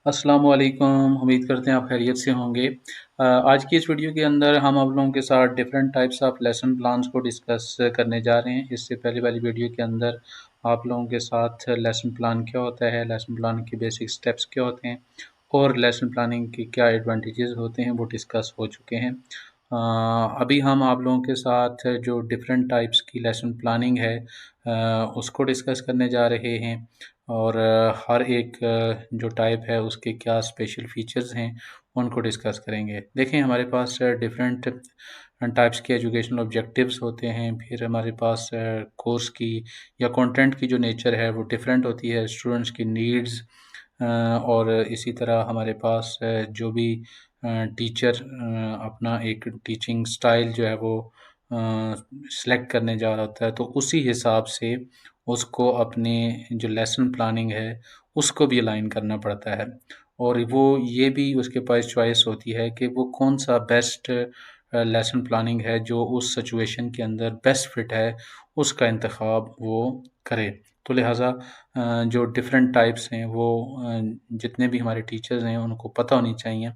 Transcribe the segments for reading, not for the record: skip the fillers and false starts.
अस्सलाम वालेकुम, उम्मीद करते हैं आप खैरियत से होंगे। आज की इस वीडियो के अंदर हम आप लोगों के साथ different types of lesson plans को डिस्कस करने जा रहे हैं। इससे पहले वाली वीडियो के अंदर आप लोगों के साथ लेसन प्लान क्या होता है, लेसन प्लान के बेसिक स्टेप्स क्या होते हैं और लेसन प्लानिंग के क्या एडवांटेजेस होते हैं वो डिस्कस हो चुके हैं। अभी हम आप लोगों के साथ जो डिफरेंट टाइप्स की लेसन प्लानिंग है उसको डिस्कस करने जा रहे हैं और हर एक जो टाइप है उसके क्या स्पेशल फीचर्स हैं उनको डिस्कस करेंगे। देखें हमारे पास डिफरेंट टाइप्स के एजुकेशनल ऑब्जेक्टिव्स होते हैं, फिर हमारे पास कोर्स की या कंटेंट की जो नेचर है वो डिफरेंट होती है, स्टूडेंट्स की नीड्स और इसी तरह हमारे पास जो भी टीचर अपना एक टीचिंग स्टाइल जो है वो सेलेक्ट करने जा रहा होता है तो उसी हिसाब से उसको अपने जो लेसन प्लानिंग है उसको भी अलाइन करना पड़ता है और वो ये भी उसके पास चॉइस होती है कि वो कौन सा बेस्ट लेसन प्लानिंग है जो उस सिचुएशन के अंदर बेस्ट फिट है उसका इंतखाब वो करे। तो लिहाजा जो डिफरेंट टाइप्स हैं वो जितने भी हमारे टीचर्स हैं उनको पता होनी चाहिए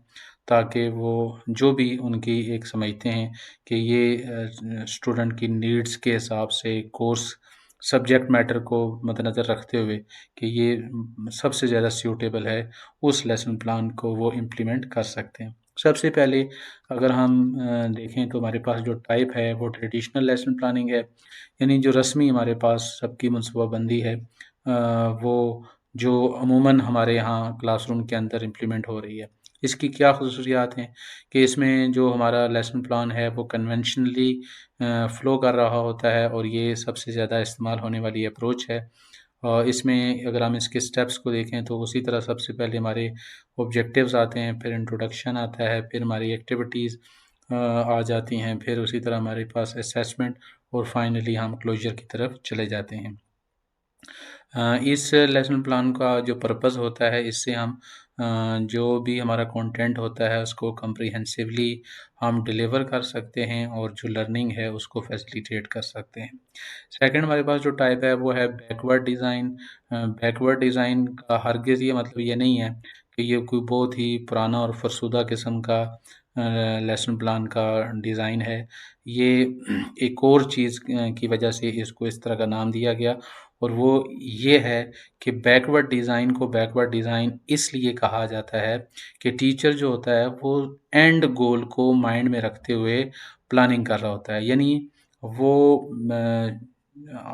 ताकि वो जो भी उनकी एक समझते हैं कि ये स्टूडेंट की नीड्स के हिसाब से कोर्स सब्जेक्ट मैटर को मद्देनज़र रखते हुए कि ये सबसे ज़्यादा सूटेबल है, उस लेसन प्लान को वो इम्प्लीमेंट कर सकते हैं। सबसे पहले अगर हम देखें तो हमारे पास जो टाइप है वो ट्रेडिशनल लेसन प्लानिंग है, यानी जो रस्मी हमारे पास सबकी मनसूबाबंदी है वो जो अमूमन हमारे यहाँ क्लासरूम के अंदर इम्प्लीमेंट हो रही है। इसकी क्या ख़ुसूसियात हैं कि इसमें जो हमारा लेसन प्लान है वो कन्वेंशनली फ़्लो कर रहा होता है और ये सबसे ज़्यादा इस्तेमाल होने वाली अप्रोच है। इसमें अगर हम इसके स्टेप्स को देखें तो उसी तरह सबसे पहले हमारे ऑब्जेक्टिव्स आते हैं, फिर इंट्रोडक्शन आता है, फिर हमारी एक्टिविटीज़ आ जाती हैं, फिर उसी तरह हमारे पास असेसमेंट और फाइनली हम क्लोज़र की तरफ चले जाते हैं। इस लेसन प्लान का जो पर्पस होता है इससे हम जो भी हमारा कंटेंट होता है उसको कम्प्रिहेंसिवली हम डिलीवर कर सकते हैं और जो लर्निंग है उसको फैसिलिटेट कर सकते हैं। सेकंड हमारे पास जो टाइप है वो है बैकवर्ड डिज़ाइन। बैकवर्ड डिज़ाइन का हरगिज़ ये मतलब ये नहीं है कि ये कोई बहुत ही पुराना और फरसुदा किस्म का लेसन प्लान का डिज़ाइन है। ये एक और चीज़ की वजह से इसको इस तरह का नाम दिया गया और वो ये है कि बैकवर्ड डिज़ाइन को बैकवर्ड डिज़ाइन इसलिए कहा जाता है कि टीचर जो होता है वो एंड गोल को माइंड में रखते हुए प्लानिंग कर रहा होता है। यानी वो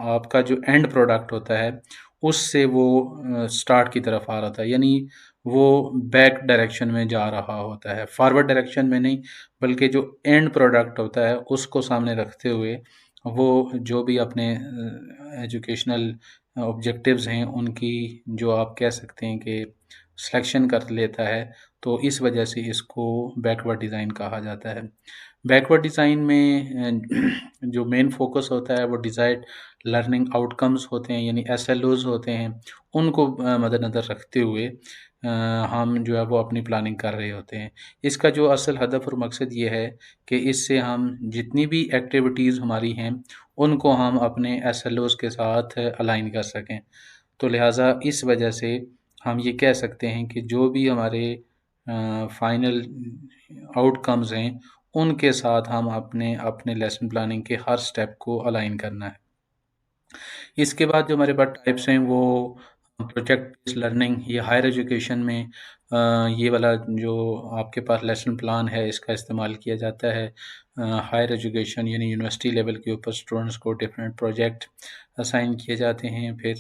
आपका जो एंड प्रोडक्ट होता है उससे वो स्टार्ट की तरफ आ रहा था, यानी वो बैक डायरेक्शन में जा रहा होता है, फॉरवर्ड डायरेक्शन में नहीं, बल्कि जो एंड प्रोडक्ट होता है उसको सामने रखते हुए वो जो भी अपने एजुकेशनल ऑब्जेक्टिव्स हैं उनकी जो आप कह सकते हैं कि सिलेक्शन कर लेता है, तो इस वजह से इसको बैकवर्ड डिज़ाइन कहा जाता है। बैकवर्ड डिज़ाइन में जो मेन फोकस होता है वो डिज़ायर्ड लर्निंग आउटकम्स होते हैं, यानी एसएलओज़ होते हैं, उनको मद्देनज़र रखते हुए हम जो है वो अपनी प्लानिंग कर रहे होते हैं। इसका जो असल हदफ और मकसद ये है कि इससे हम जितनी भी एक्टिविटीज़ हमारी हैं उनको हम अपने एसएलओज़ के साथ अलाइन कर सकें। तो लिहाजा इस वजह से हम ये कह सकते हैं कि जो भी हमारे फाइनल आउटकम्स हैं उनके साथ हम अपने अपने लेसन प्लानिंग के हर स्टेप को अलाइन करना है। इसके बाद जो हमारे पास टाइप्स हैं वो प्रोजेक्ट बेस्ड लर्निंग, ये हायर एजुकेशन में ये वाला जो आपके पास लेसन प्लान है इसका इस्तेमाल किया जाता है। हायर एजुकेशन यानी यूनिवर्सिटी लेवल के ऊपर स्टूडेंट्स को डिफरेंट प्रोजेक्ट असाइन किए जाते हैं, फिर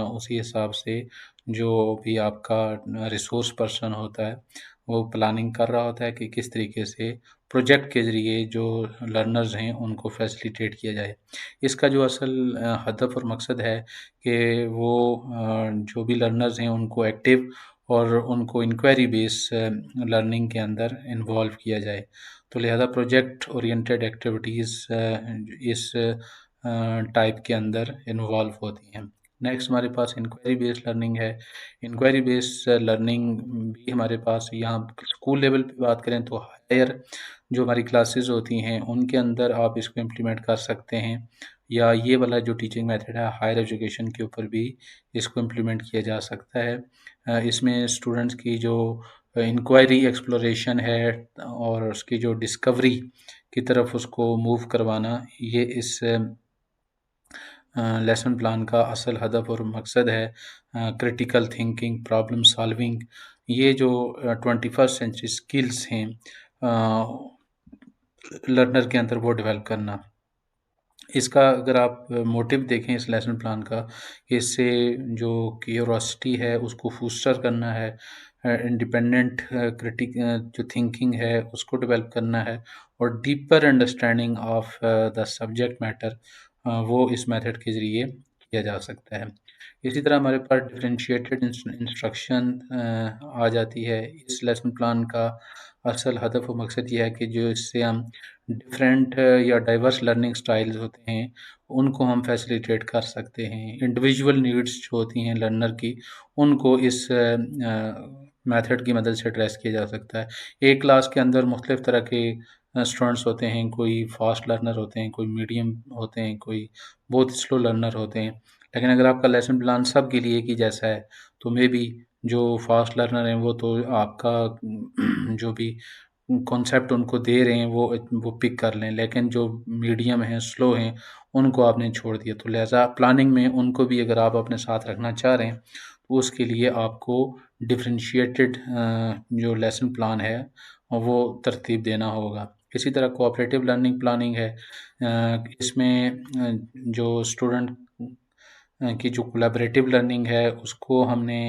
उसी हिसाब से जो भी आपका रिसोर्स पर्सन होता है वो प्लानिंग कर रहा होता है कि किस तरीके से प्रोजेक्ट के ज़रिए जो लर्नर्स हैं उनको फैसिलिटेट किया जाए। इसका जो असल हदफ और मकसद है कि वो जो भी लर्नर्स हैं उनको एक्टिव और उनको इंक्वायरी बेस लर्निंग के अंदर इन्वॉल्व किया जाए। तो लिहाजा प्रोजेक्ट ओरिएंटेड एक्टिविटीज़ इस टाइप के अंदर इन्वॉल्व होती हैं। नेक्स्ट हमारे पास इंक्वायरी बेस्ड लर्निंग है। इंक्वायरी बेस्ड लर्निंग भी हमारे पास यहाँ स्कूल लेवल पे बात करें तो हायर जो हमारी क्लासेस होती हैं उनके अंदर आप इसको इम्प्लीमेंट कर सकते हैं। या ये वाला जो टीचिंग मेथड है हायर एजुकेशन के ऊपर भी इसको इम्प्लीमेंट किया जा सकता है। इसमें स्टूडेंट्स की जो इंक्वायरी एक्सप्लोरेशन है और उसकी जो डिस्कवरी की तरफ उसको मूव करवाना, ये इस लेसन प्लान का असल हदफ और मकसद है। क्रिटिकल थिंकिंग, प्रॉब्लम सॉल्विंग, ये जो 21st सेंचुरी स्किल्स हैं लर्नर के अंदर, वो डेवलप करना। इसका अगर आप मोटिव देखें इस लेसन प्लान का, इससे जो क्यूरोसिटी है उसको फूस्टर करना है, इंडिपेंडेंट क्रिटिक जो थिंकिंग है उसको डेवलप करना है, और deeper understanding of the subject matter वो इस मेथड के ज़रिए किया जा सकता है। इसी तरह हमारे पास डिफरेंशिएटेड इंस्ट्रक्शन आ जाती है। इस लेसन प्लान का असल हदफ और मकसद ये है कि जो इससे हम डिफरेंट या डाइवर्स लर्निंग स्टाइल्स होते हैं उनको हम फैसिलिटेट कर सकते हैं। इंडिविजुअल नीड्स जो होती हैं लर्नर की, उनको इस मेथड की मदद से एड्रेस किया जा सकता है। एक क्लास के अंदर मुख्तलिफ तरह के स्टूडेंट्स होते हैं, कोई फास्ट लर्नर होते हैं, कोई मीडियम होते हैं, कोई बहुत स्लो लर्नर होते हैं। लेकिन अगर आपका लेसन प्लान सब के लिए एक ही जैसा है तो मे बी जो फास्ट लर्नर हैं वो तो आपका जो भी कॉन्सेप्ट उनको दे रहे हैं वो पिक कर लें, लेकिन जो मीडियम हैं, स्लो हैं, उनको आपने छोड़ दिया। तो लिहाजा प्लानिंग में उनको भी अगर आप अपने साथ रखना चाह रहे हैं तो उसके लिए आपको डिफरेंशिएटेड जो लेसन प्लान है वो तरतीब देना होगा। इसी तरह कोऑपरेटिव लर्निंग प्लानिंग है। इसमें जो स्टूडेंट की जो कोलैबोरेटिव लर्निंग है उसको हमने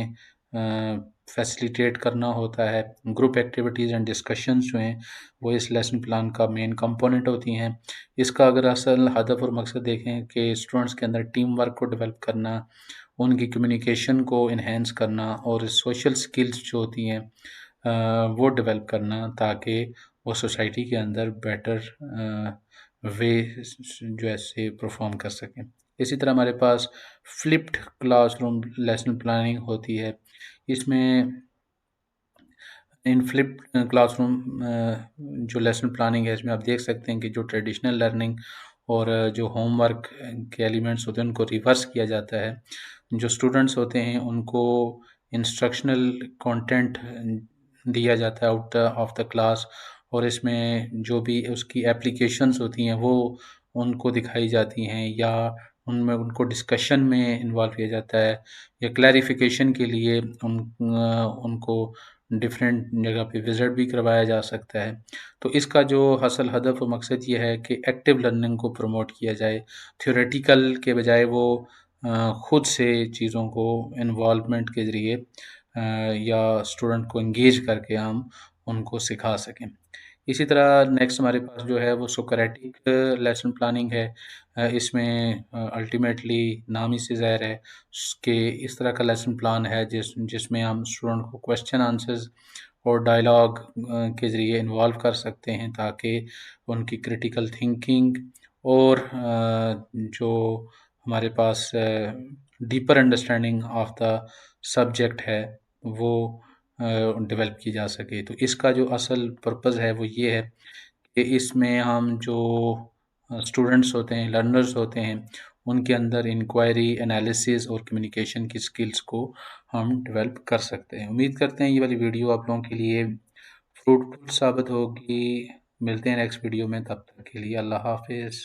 फैसिलिटेट करना होता है। ग्रुप एक्टिविटीज़ एंड डिस्कशंस जो हैं वो इस लेसन प्लान का मेन कंपोनेंट होती हैं। इसका अगर असल हदफ और मकसद देखें कि स्टूडेंट्स के अंदर टीम वर्क को डेवलप करना, उनकी कम्युनिकेशन को इन्हेंस करना और सोशल स्किल्स जो होती हैं वो डेवलप करना, ताकि वो सोसाइटी के अंदर बेटर वे जो ऐसे परफॉर्म कर सकें। इसी तरह हमारे पास फ्लिप्ड क्लासरूम लेसन प्लानिंग होती है। इसमें इन फ्लिप्ड क्लासरूम जो लेसन प्लानिंग है इसमें आप देख सकते हैं कि जो ट्रेडिशनल लर्निंग और जो होमवर्क के एलिमेंट्स होते हैं उनको रिवर्स किया जाता है। जो स्टूडेंट्स होते हैं उनको इंस्ट्रक्शनल कंटेंट दिया जाता है आउट ऑफ द क्लास, और इसमें जो भी उसकी एप्लीकेशंस होती हैं वो उनको दिखाई जाती हैं, या उनमें उनको डिस्कशन में इन्वॉल्व किया जाता है, या क्लैरिफिकेशन के लिए उनको डिफरेंट जगह पे विज़िट भी करवाया जा सकता है। तो इसका जो असल हदफ और मकसद ये है कि एक्टिव लर्निंग को प्रमोट किया जाए, थ्योरेटिकल के बजाय वो खुद से चीज़ों को इन्वॉल्वमेंट के ज़रिए या स्टूडेंट को एंगेज करके हम उनको सिखा सकें। इसी तरह नेक्स्ट हमारे पास जो है वो सोक्रेटिक लेसन प्लानिंग है। इसमें अल्टीमेटली नाम ही से ज़ाहिर है कि इस तरह का लेसन प्लान है जिसमें हम स्टूडेंट को क्वेश्चन आंसर्स और डायलॉग के ज़रिए इन्वॉल्व कर सकते हैं, ताकि उनकी क्रिटिकल थिंकिंग और जो हमारे पास deeper understanding of the subject है वो डेवलप की जा सके। तो इसका जो असल पर्पज़ है वो ये है कि इसमें हम जो स्टूडेंट्स होते हैं, लर्नर्स होते हैं, उनके अंदर इंक्वायरी, एनालिसिस और कम्युनिकेशन की स्किल्स को हम डेवलप कर सकते हैं। उम्मीद करते हैं ये वाली वीडियो आप लोगों के लिए फ्रूटफुल साबित होगी। मिलते हैं नेक्स्ट वीडियो में, तब तक के लिए अल्लाह हाफ़िज़।